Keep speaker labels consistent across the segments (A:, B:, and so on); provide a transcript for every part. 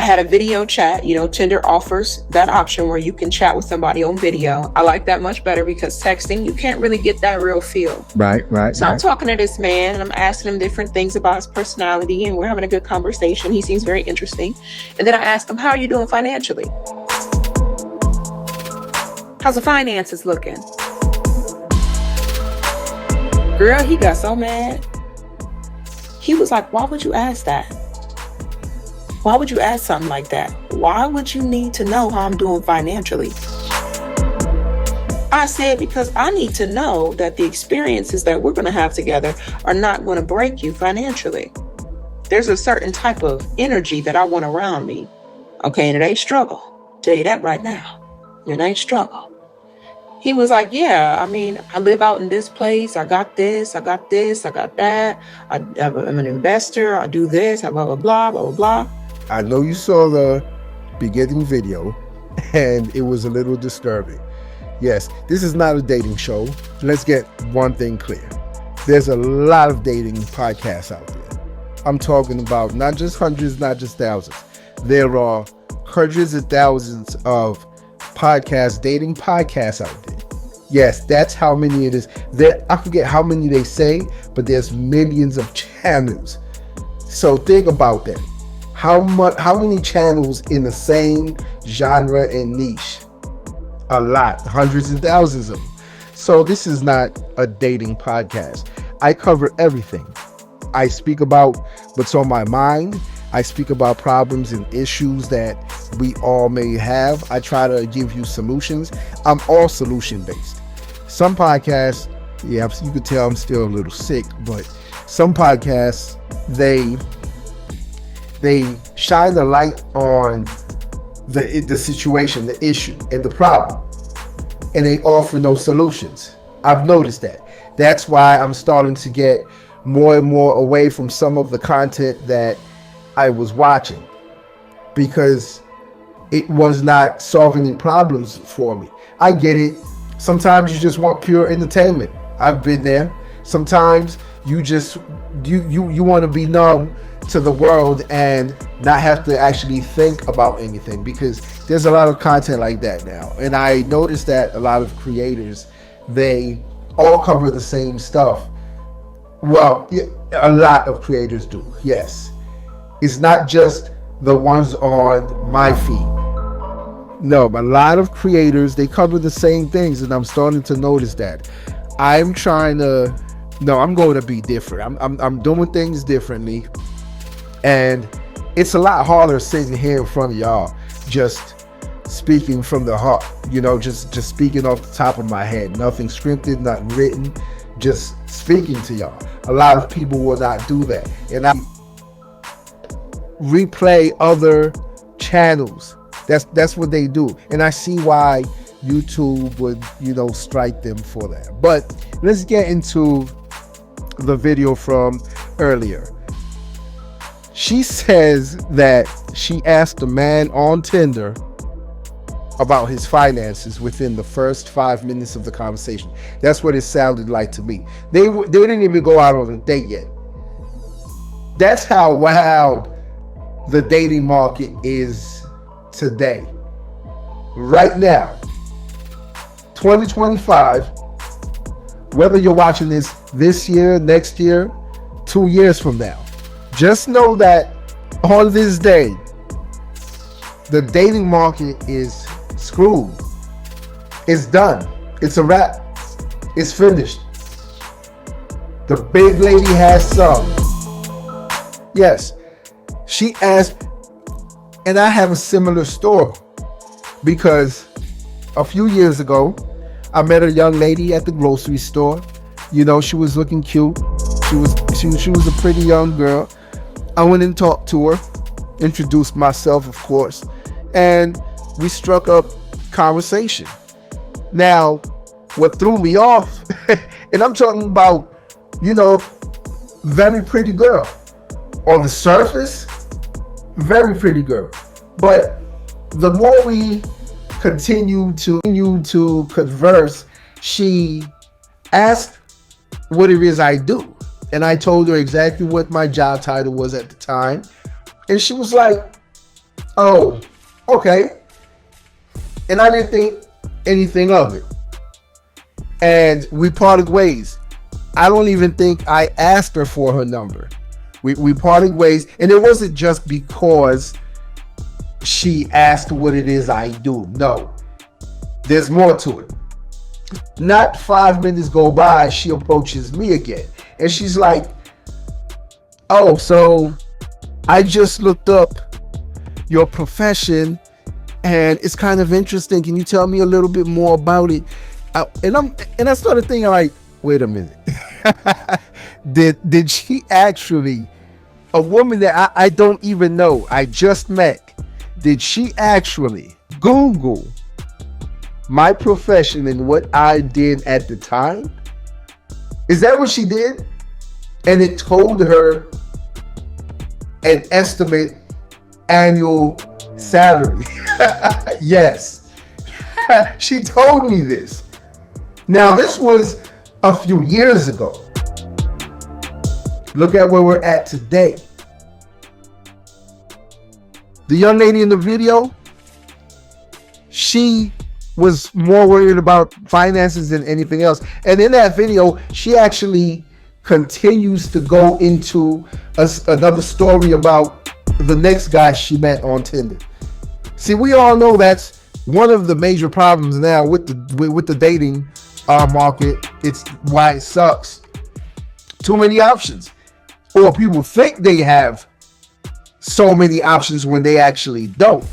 A: had a video chat. Tinder offers that option where you can chat with somebody on video. I like that much better because texting, you can't really get that real feel.
B: Right.
A: So I'm talking to this man and I'm asking him different things about his personality, and we're having a good conversation. He seems very interesting. And then I asked him, how are you doing financially? How's the finances looking? Girl, he got so mad. He was like, why would you ask that? Why would you ask something like that? Why would you need to know how I'm doing financially? I said, because I need to know that the experiences that we're going to have together are not going to break you financially. There's a certain type of energy that I want around me. Okay, and it ain't struggle. Tell you that right now. It ain't struggle. He was like, yeah, I live out in this place. I got this, I got that. I'm an investor. I do this, blah, blah, blah, blah, blah.
B: I know you saw the beginning video and it was a little disturbing. Yes, this is not a dating show. Let's get one thing clear. There's a lot of dating podcasts out there. I'm talking about not just hundreds, not just thousands. There are hundreds of thousands of dating podcasts out there. Yes, that's how many it is. I forget how many they say, but there's millions of channels. So think about that. How many channels in the same genre and niche? A lot, hundreds and thousands of them. So this is not a dating podcast. I cover everything. I speak about what's on my mind. I speak about problems and issues that we all may have. I try to give you solutions. I'm all solution based. Some podcasts, yeah, you could tell I'm still a little sick, but some podcasts, they shine the light on the situation, the issue, and the problem, and they offer no solutions. I've noticed that. That's why I'm starting to get more and more away from some of the content that I was watching, because it was not solving any problems for me. I get it. Sometimes you just want pure entertainment. I've been there. Sometimes you just you want to be numb to the world and not have to actually think about anything, because there's a lot of content like that now. And I noticed that a lot of creators, they all cover the same stuff. Well, a lot of creators do, yes. It's not just the ones on my feed. No, but a lot of creators, they cover the same things, and I'm starting to notice that. I'm going to be different. I'm doing things differently, and it's a lot harder sitting here in front of y'all, just speaking from the heart, just speaking off the top of my head. Nothing scripted, nothing written, just speaking to y'all. A lot of people will not do that, and I replay other channels. That's what they do, and I see why YouTube would, strike them for that. But let's get into the video from earlier. She says that she asked a man on Tinder about his finances within the first 5 minutes of the conversation. That's what it sounded like to me. They didn't even go out on a date yet. That's how wild the dating market is today. Right now, 2025, whether you're watching this year, next year, 2 years from now, just know that on this day, the dating market is screwed. It's done. It's a wrap. It's finished. The big lady has some. Yes, she asked, and I have a similar story, because a few years ago, I met a young lady at the grocery store. She was looking cute. She was a pretty young girl. I went and talked to her, introduced myself, of course, and we struck up conversation. Now, what threw me off, and I'm talking about, very pretty girl. On the surface, very pretty girl. But the more we continue to converse, she asked what it is I do. And I told her exactly what my job title was at the time. And she was like, Oh, okay. And I didn't think anything of it. And we parted ways. I don't even think I asked her for her number. We parted ways, and it wasn't just because she asked what it is I do. No, there's more to it. Not 5 minutes go by, she approaches me again, and she's like, "Oh, so I just looked up your profession, and it's kind of interesting. Can you tell me a little bit more about it?" And I started thinking, like, wait a minute. Did she actually, a woman that I don't even know, I just met, did she actually Google my profession and what I did at the time? Is that what she did? And it told her an estimate annual salary. Yes. She told me this. Now, this was a few years ago. Look at where we're at today. The young lady in the video, she was more worried about finances than anything else. And in that video, she actually continues to go into another story about the next guy she met on Tinder. See, we all know that's one of the major problems now with the dating market. It's why it sucks. Too many options. Or people think they have so many options when they actually don't.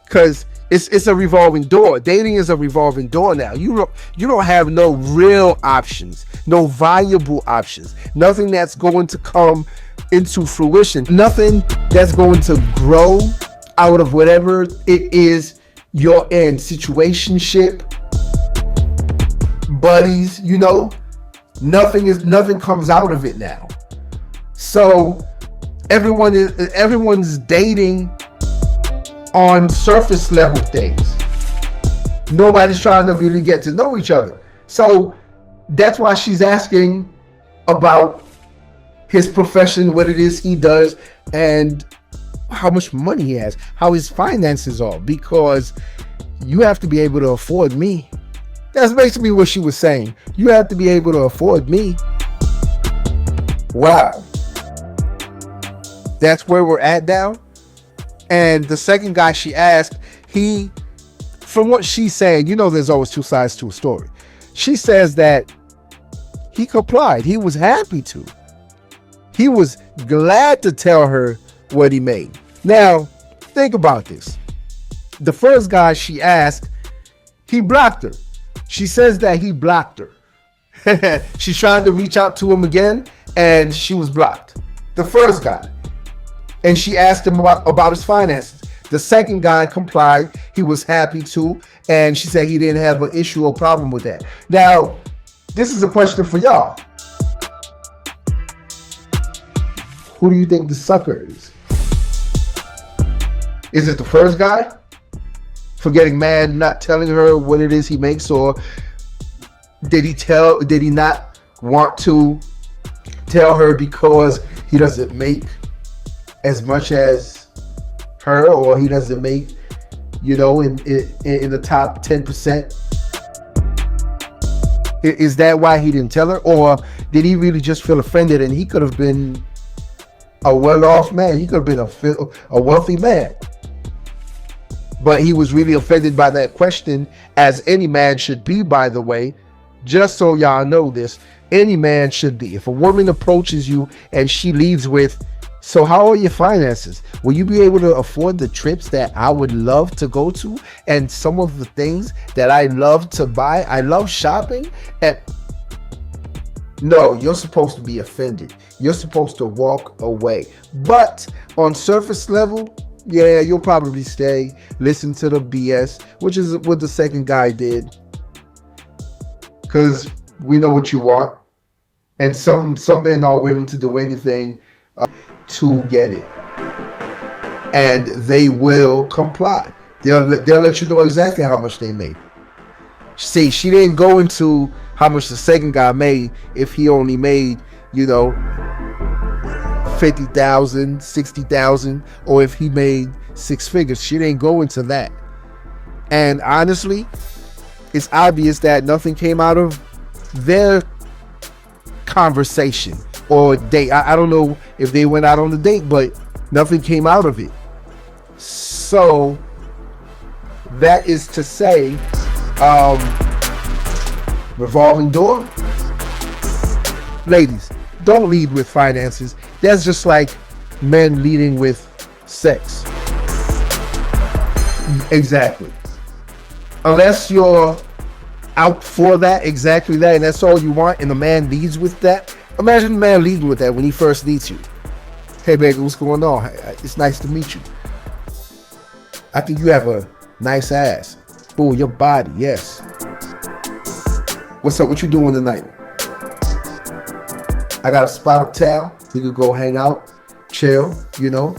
B: Because it's a revolving door. Dating is a revolving door now. You don't have no real options, no viable options, nothing that's going to come into fruition, nothing that's going to grow out of whatever it is you're in. Situationship, buddies, nothing comes out of it now. So everyone's dating on surface level things. Nobody's trying to really get to know each other. So that's why she's asking about his profession, what it is he does, and how much money he has, how his finances are, because you have to be able to afford me. That's basically what she was saying. You have to be able to afford me. Wow. That's where we're at now. And the second guy she asked, from what she's saying, there's always two sides to a story. She says that he complied. He was happy to. He was glad to tell her what he made. Now, think about this. The first guy she asked, he blocked her. She says that he blocked her. She's trying to reach out to him again, and she was blocked. The first guy. And she asked him about his finances. The second guy complied. He was happy to. And she said he didn't have an issue or problem with that. Now, this is a question for y'all. Who do you think the sucker is? Is it the first guy for getting mad and not telling her what it is he makes? Or did he not want to tell her because he doesn't make as much as her, or he doesn't make, in the top 10%? Is that why he didn't tell her? Or did he really just feel offended, and he could have been a well-off man? He could have been a wealthy man. But he was really offended by that question, as any man should be, by the way. Just so y'all know this, any man should be. If a woman approaches you and she leads with, "So how are your finances? Will you be able to afford the trips that I would love to go to? And some of the things that I love to buy? I love shopping." And no, you're supposed to be offended. You're supposed to walk away. But on surface level, yeah, you'll probably stay, listen to the BS, which is what the second guy did. Because we know what you want. And some men are willing to do anything to get it, and they will comply. They'll let you know exactly how much they made. See, she didn't go into how much the second guy made if he only made, 50,000, 60,000, or if he made 6 figures. She didn't go into that. And honestly, it's obvious that nothing came out of their conversation or date. I don't know if they went out on a date, but nothing came out of it. So that is to say, revolving door. Ladies, don't lead with finances. That's just like men leading with sex. Exactly. Unless you're out for that, exactly that, and that's all you want, and the man leads with that. Imagine the man leading with that when he first meets you. Hey, baby, what's going on? It's nice to meet you. I think you have a nice ass. Oh, your body, yes. What's up? What you doing tonight? I got a spot uptown. We could go hang out, chill, you know.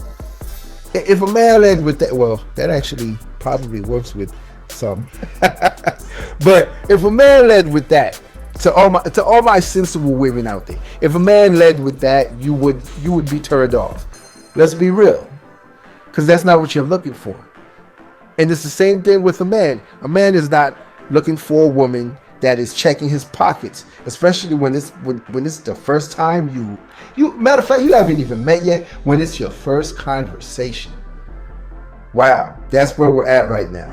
B: If a man led with that, well, that actually probably works with some. But if a man led with that, to all my sensible women out there, if a man led with that, you would be turned off. Let's be real, because that's not what you're looking for. And it's the same thing with a man. A man is not looking for a woman that is checking his pockets, especially when it's the first time you matter of fact, you haven't even met yet, when it's your first conversation. Wow, that's where we're at right now.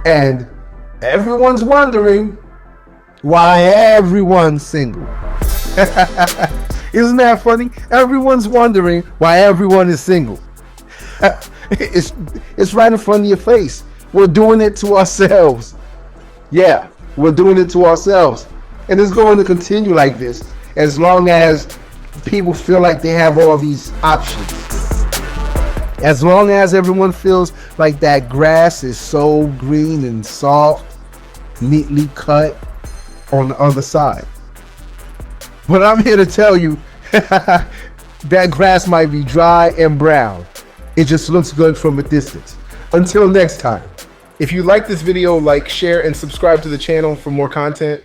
B: And everyone's wondering why everyone's single. Isn't that funny? Everyone's wondering why everyone is single. It's right in front of your face. We're doing it to ourselves. Yeah, we're doing it to ourselves. And it's going to continue like this as long as people feel like they have all these options. As long as everyone feels like that grass is so green and soft, neatly cut on the other side. But I'm here to tell you that grass might be dry and brown. It just looks good from a distance. Until next time.
C: If you like this video, like, share, and subscribe to the channel for more content.